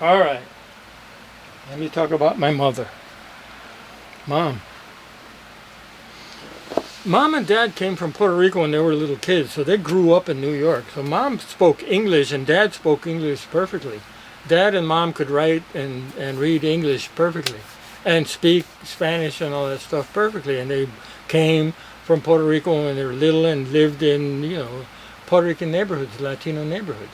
All right. Let me talk about my mother. Mom. Mom and Dad came from Puerto Rico when they were little kids, so they grew up in New York. So Mom spoke English and Dad spoke English perfectly. Dad and Mom could write and read English perfectly and speak Spanish and all that stuff perfectly. And they came from Puerto Rico when they were little and lived in, Puerto Rican neighborhoods, Latino neighborhoods.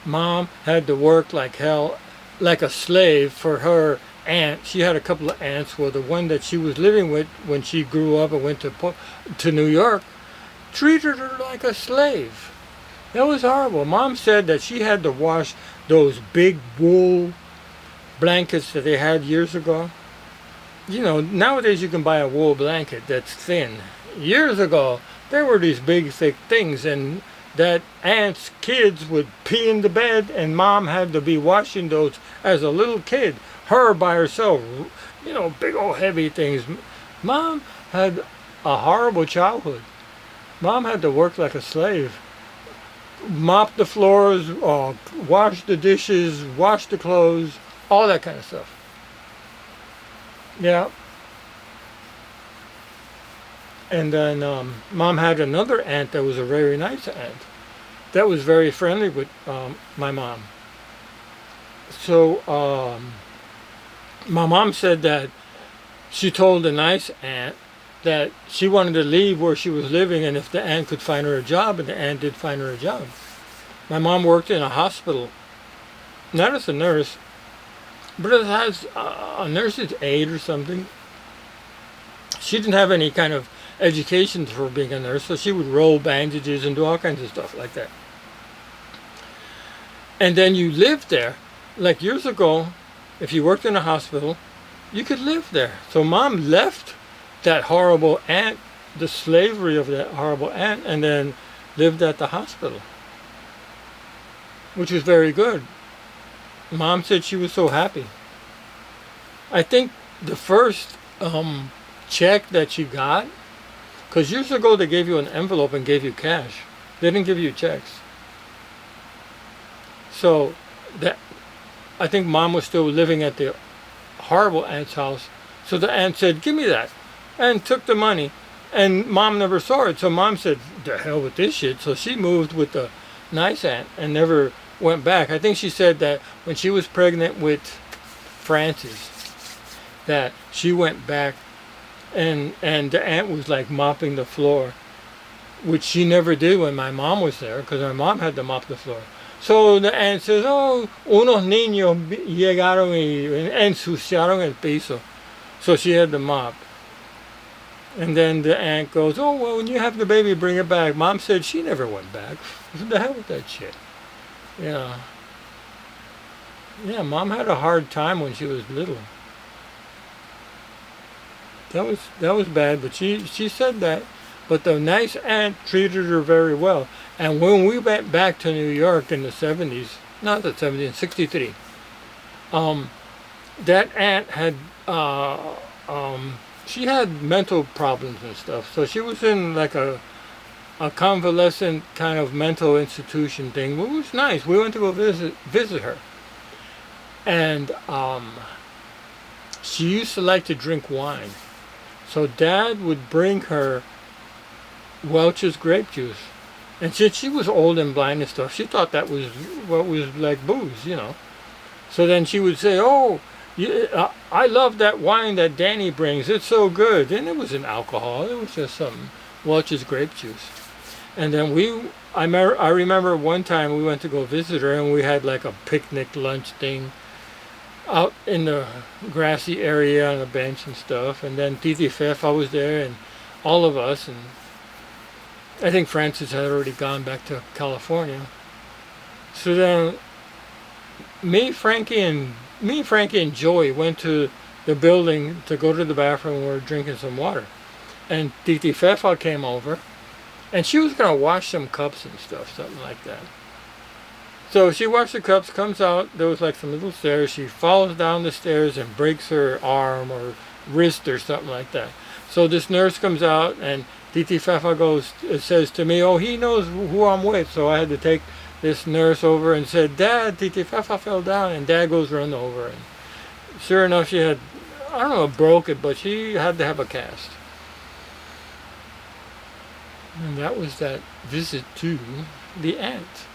Mom had to work like hell, like a slave for her aunt. She had a couple of aunts. Well, the one that she was living with when she grew up and went to New York treated her like a slave. That was horrible. Mom said that she had to wash those big wool blankets that they had years ago. Nowadays you can buy a wool blanket that's thin. Years ago, there were these big, thick things, and that aunt's kids would pee in the bed, and Mom had to be washing those as a little kid. Her by herself, big old heavy things. Mom had a horrible childhood. Mom had to work like a slave. Mop the floors, wash the dishes, wash the clothes, all that kind of stuff. Yeah. And then Mom had another aunt that was a very nice aunt that was very friendly with my mom. So my mom said that she told the nice aunt that she wanted to leave where she was living and if the aunt could find her a job, and the aunt did find her a job. My mom worked in a hospital, not as a nurse, but as a nurse's aide or something. She didn't have any kind of education for being a nurse, so she would roll bandages and do all kinds of stuff like that. And then you lived there. Like years ago, if you worked in a hospital, you could live there. So Mom left that horrible aunt, the slavery of that horrible aunt, and then lived at the hospital, which was very good. Mom said she was so happy. I think the first check that she got, because years ago they gave you an envelope and gave you cash. They didn't give you checks. So that I think Mom was still living at the horrible aunt's house. So the aunt said, "Give me that," and took the money. And Mom never saw it. So Mom said, "The hell with this shit." So she moved with the nice aunt and never went back. I think she said that when she was pregnant with Francis, that she went back and the aunt was like mopping the floor, which she never did when my mom was there because my mom had to mop the floor. So the aunt says, "Oh, unos niños llegaron y ensuciaron el piso." So she had to mop. And then the aunt goes, "Oh, well, when you have the baby, bring it back." Mom said she never went back. What the hell with that shit? Yeah. Yeah, Mom had a hard time when she was little. That was bad, but she said that. But the nice aunt treated her very well. And when we went back to New York in the 70s, not the 70s, 63, that aunt had, she had mental problems and stuff. So she was in like a convalescent kind of mental institution thing. It was nice. We went to go visit her. And she used to like to drink wine. So Dad would bring her Welch's grape juice. And since she was old and blind and stuff, she thought that was what was like booze. So then she would say, "Oh, I love that wine that Danny brings. It's so good." And it wasn't alcohol. It was just some Welch's grape juice. And then I remember one time we went to go visit her and we had like a picnic lunch thing out in the grassy area on a bench and stuff. And then Titi Fefa was there and all of us. And I think Francis had already gone back to California. So then Frankie and Joey went to the building to go to the bathroom and we were drinking some water. And Titi Fefa came over and she was going to wash some cups and stuff, something like that. So she washed the cups, comes out, there was like some little stairs. She falls down the stairs and breaks her arm or wrist or something like that. So this nurse comes out and Titi Fefa says to me, "Oh, he knows who I'm with." So I had to take this nurse over and said, "Dad, Titi Fafa fell down," and Dad goes run over, and sure enough, she had, I don't know, broke it, but she had to have a cast. And that was that visit to the aunt.